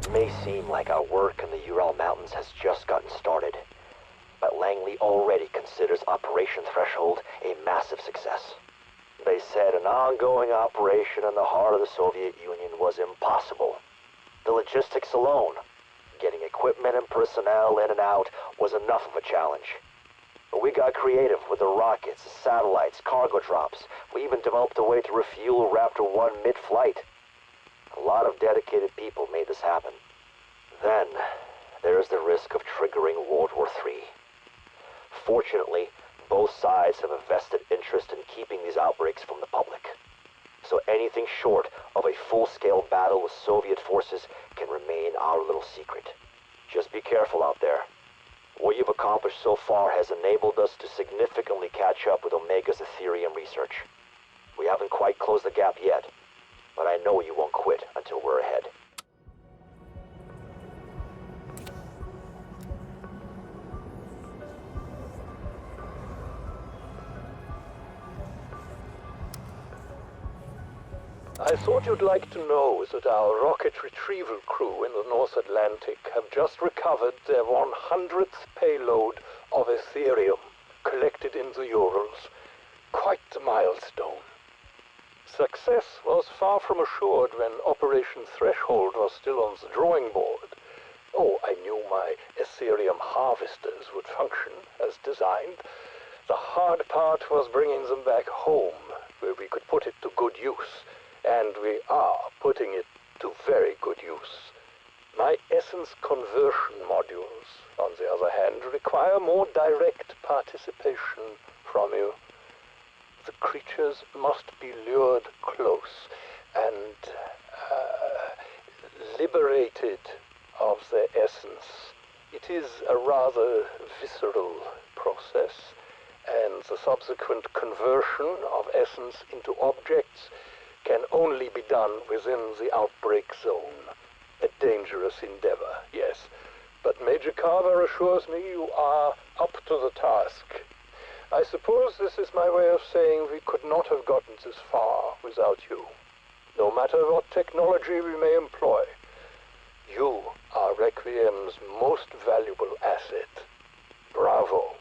It may seem like our work in the Ural Mountains has just gotten started, but Langley already considers Operation Threshold a massive success. They said an ongoing operation in the heart of the Soviet Union was impossible. The logistics alone, getting equipment and personnel in and out, was enough of a challenge. But we got creative with the rockets, satellites, cargo drops. We even developed a way to refuel Raptor 1 mid-flight. A lot of dedicated people made this happen. Then, there's the risk of triggering World War III. Fortunately, both sides have a vested interest in keeping these outbreaks from the public. So anything short of a full-scale battle with Soviet forces can remain our little secret. Just be careful out there. What you've accomplished so far has enabled us to significantly catch up with Omega's Ethereum research. We haven't quite closed the gap yet, but I know you won't quit until we're ahead. I thought you'd like to know that our rocket retrieval crew in the North Atlantic have just recovered their 100th payload of Ethereum collected in the Urals. Quite a milestone. Success was far from assured when Operation Threshold was still on the drawing board. Oh, I knew my Ethereum harvesters would function as designed. The hard part was bringing them back home, where we could put it to good use. And we are putting it to very good use. My essence conversion modules, on the other hand, require more direct participation from you. The creatures must be lured close and liberated of their essence. It is a rather visceral process, and the subsequent conversion of essence into objects can only be done within the outbreak zone. A dangerous endeavor, yes. But Major Carver assures me you are up to the task. I suppose this is my way of saying we could not have gotten this far without you. No matter what technology we may employ, you are Requiem's most valuable asset. Bravo.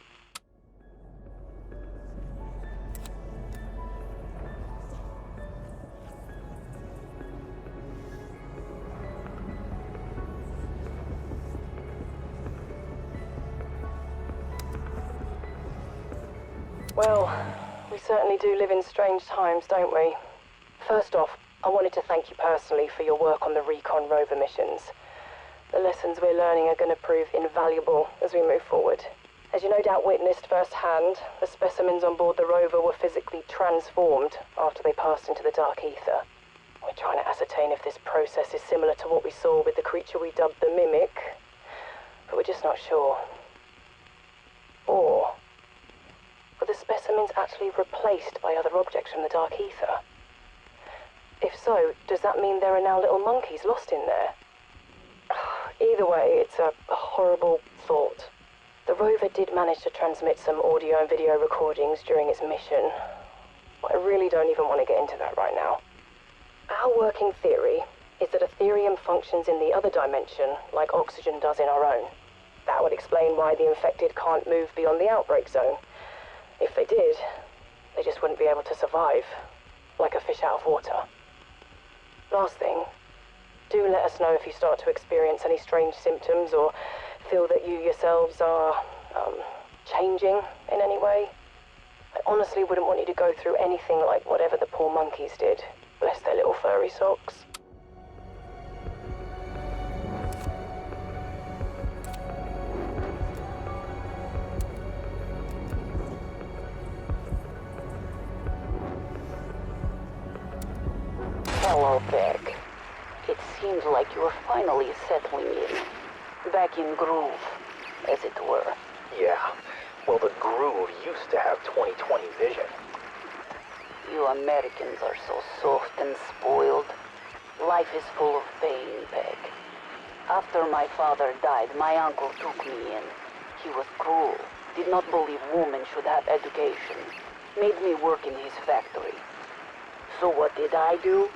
Well, we certainly do live in strange times, don't we? First off, I wanted to thank you personally for your work on the Recon rover missions. The lessons we're learning are going to prove invaluable as we move forward. As you no doubt witnessed firsthand, the specimens on board the rover were physically transformed after they passed into the dark ether. We're trying to ascertain if this process is similar to what we saw with the creature we dubbed the Mimic, but we're just not sure. Or were the specimens actually replaced by other objects from the dark ether? If so, does that mean there are now little monkeys lost in there? Either way, it's a horrible thought. The rover did manage to transmit some audio and video recordings during its mission, but I really don't even want to get into that right now. Our working theory is that Ethereum functions in the other dimension like oxygen does in our own. That would explain why the infected can't move beyond the outbreak zone. If they did, they just wouldn't be able to survive, like a fish out of water. Last thing, do let us know if you start to experience any strange symptoms or feel that you yourselves are, changing in any way. I honestly wouldn't want you to go through anything like whatever the poor monkeys did. Bless their little furry socks. Hello, Berg. It seems like you are finally settling in. Back in groove, as it were. Yeah, well, the groove used to have 20/20 vision. You Americans are so soft and spoiled. Life is full of pain, Peg. After my father died, my uncle took me in. He was cruel, did not believe women should have education, made me work in his factory. So what did I do?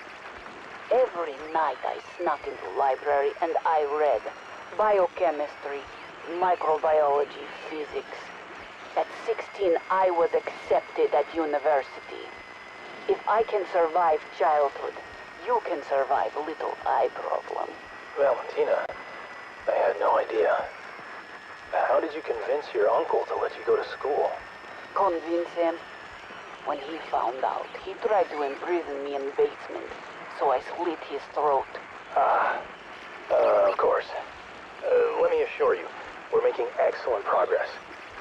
Every night I snuck into the library and I read biochemistry, microbiology, physics. At 16, I was accepted at university. If I can survive childhood, you can survive little eye problem. Valentina, I had no idea. How did you convince your uncle to let you go to school? Convince him? When he found out, he tried to imprison me in the basement, so I slit his throat. Of course. Let me assure you, we're making excellent progress.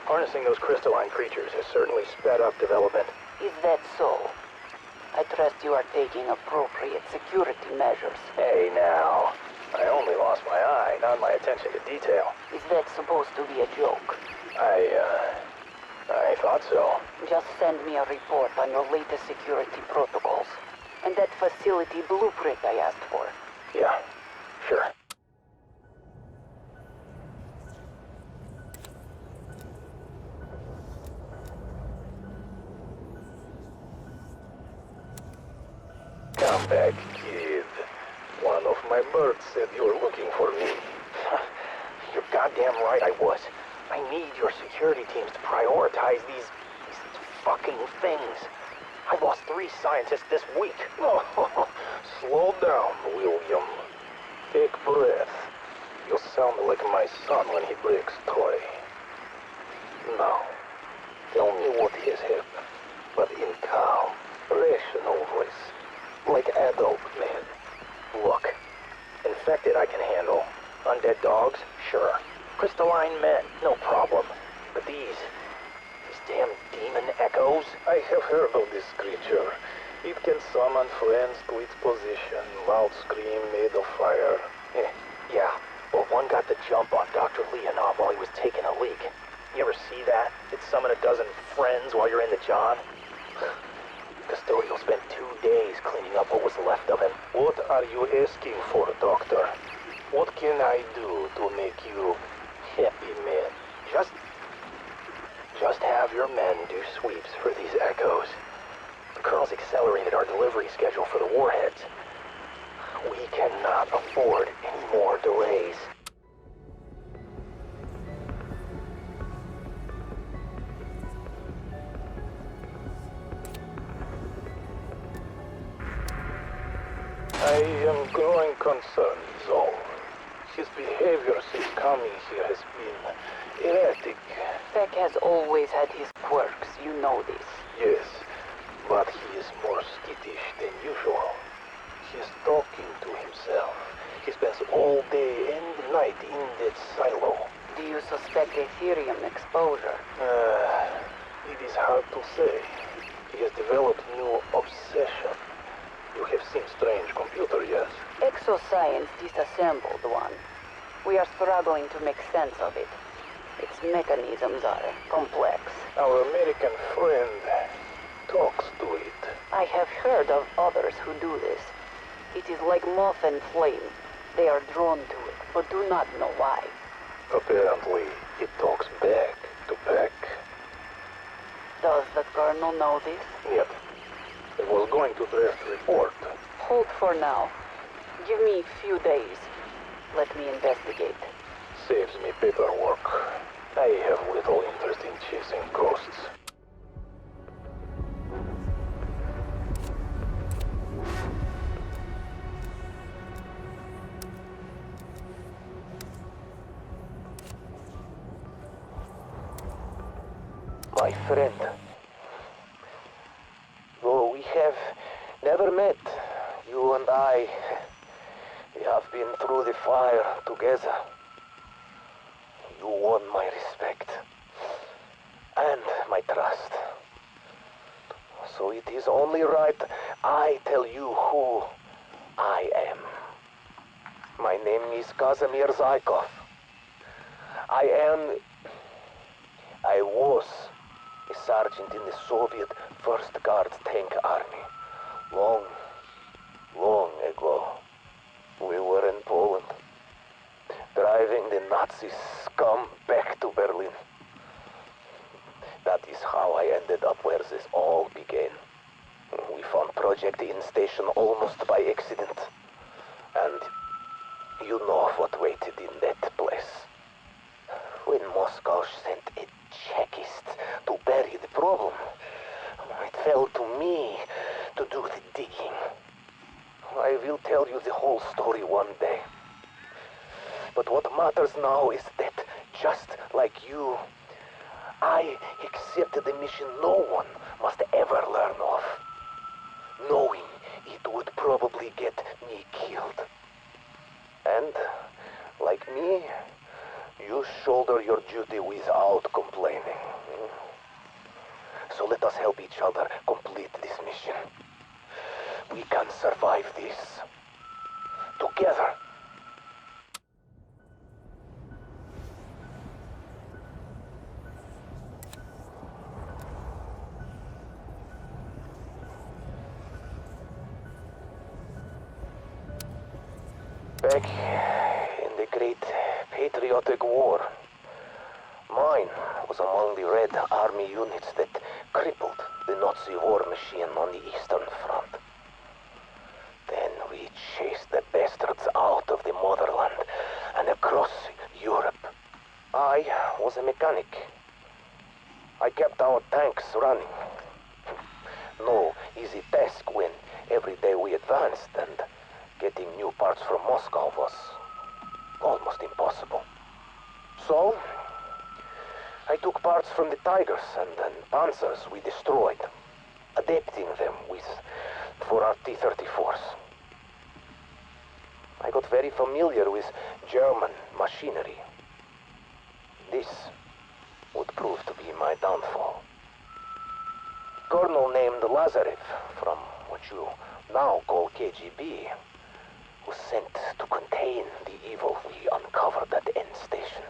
Harnessing those crystalline creatures has certainly sped up development. Is that so? I trust you are taking appropriate security measures. Hey now, I only lost my eye, not my attention to detail. Is that supposed to be a joke? I thought so. Just send me a report on your latest security protocols. And that facility blueprint I asked for. Yeah, sure. Come back, kid. One of my birds said you were looking for me. You're goddamn right I was. I need your security teams to prioritize these fucking things. I lost 3 scientists this week. Oh, slow down, William. Take breath. You'll sound like my son when he breaks toy. Now, tell me what has happened, but in calm, rational voice, like adult men. Look, infected I can handle. Undead dogs, sure. Crystalline men, no problem. But these damn demon echoes? I have heard of this creature. It can summon friends to its position, loud scream made of fire. Yeah, well, one got the jump on Dr. Leonov while he was taking a leak. You ever see that? It summon a dozen friends while you're in the John? Custodial spent 2 days cleaning up what was left of him. What are you asking for, Doctor? What can I do to make you happy, man? Just have your men do sweeps for these echoes. The Colonel's accelerated our delivery schedule for the warheads. We cannot afford any more delays. I am growing concerned, Zol. His behavior since coming here has been erratic. Peck has always had his quirks, you know this. Yes, but he is more skittish than usual. He is talking to himself. He spends all day and night in that silo. Do you suspect Ethereum exposure? It is hard to say. He has developed new obsession. You have seen strange computer, yes? Exoscience disassembled one. We are struggling to make sense of it. Its mechanisms are complex. Our American friend talks to it. I have heard of others who do this. It is like moth and flame. They are drawn to it, but do not know why. Apparently, it talks back to Peck. Does the Colonel know this? Yet, it was going to draft a report. Hold for now. Give me a few days. Let me investigate. Saves me paperwork. I have little interest in chasing ghosts. My friend, though we have never met, you and I, we have been through the fire together. You won my respect and my trust. So it is only right I tell you who I am. My name is Kazimir Zykov. I was a sergeant in the Soviet First Guards Tank Army. Long, long ago, we were in Poland, driving the Nazi scum back to Berlin. That is how I ended up where this all began. We found Project In Station almost by accident. And you know what waited in that place. When Moscow sent a checist to bury the problem, it fell to me to do the digging. I will tell you the whole story one day. But what matters now is that, just like you, I accepted a mission no one must ever learn of, knowing it would probably get me killed. And, like me, you shoulder your duty without complaining. So let us help each other complete this mission. We can survive this. Together. Back in the Great Patriotic War, mine was among the Red Army units that crippled the Nazi war machine on the Eastern Front. Then we chased the bastards out of the motherland and across Europe. I was a mechanic. I kept our tanks running. No easy task when every day we advanced, and getting new parts from Moscow was almost impossible. So, I took parts from the Tigers and Panzers we destroyed, adapting them for our T-34s. I got very familiar with German machinery. This would prove to be my downfall. Colonel named Lazarev, from what you now call KGB, was sent to contain the evil we uncovered at N Station.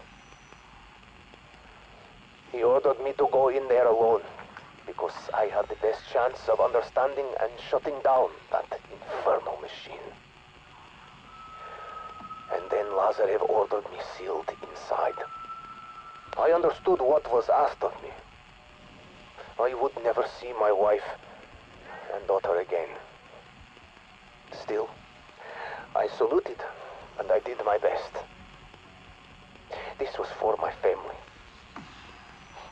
He ordered me to go in there alone, because I had the best chance of understanding and shutting down that infernal machine. And then Lazarev ordered me sealed inside. I understood what was asked of me. I would never see my wife and daughter again. Still, I saluted, and I did my best. This was for my family,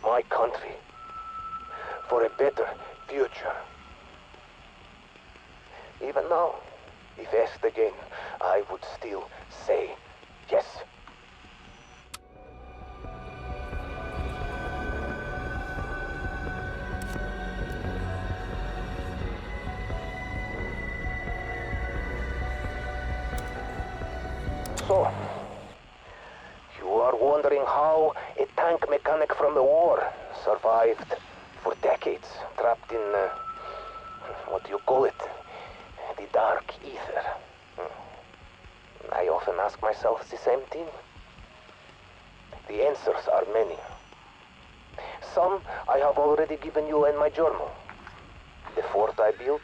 my country, for a better future. Even now, if asked again, I would still say yes. So, you are wondering how a tank mechanic from the war survived for decades, trapped in, what do you call it? The dark ether. I often ask myself the same thing. The answers are many. Some I have already given you in my journal. The fort I built,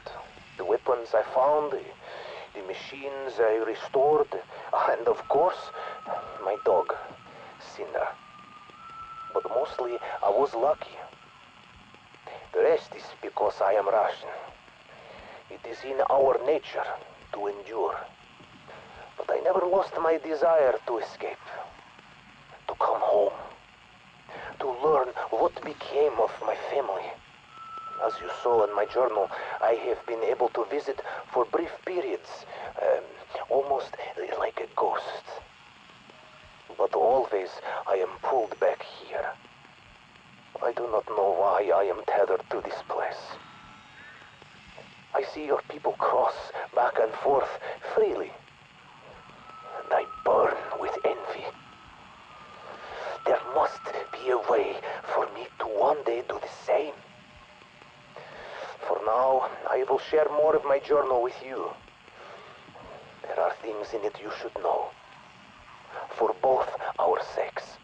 the weapons I found, the machines I restored, and of course, my dog, Sinner. But mostly I was lucky. The rest is because I am Russian. It is in our nature to endure. But I never lost my desire to escape, to come home, to learn what became of my family. As you saw in my journal, I have been able to visit for brief periods, almost like a ghost. But always I am pulled back here. I do not know why I am tethered to this place. I see your people cross back and forth freely, and I burn with envy. There must be a way for me to one day do the same. For now, I will share more of my journal with you. There are things in it you should know, for both our sakes.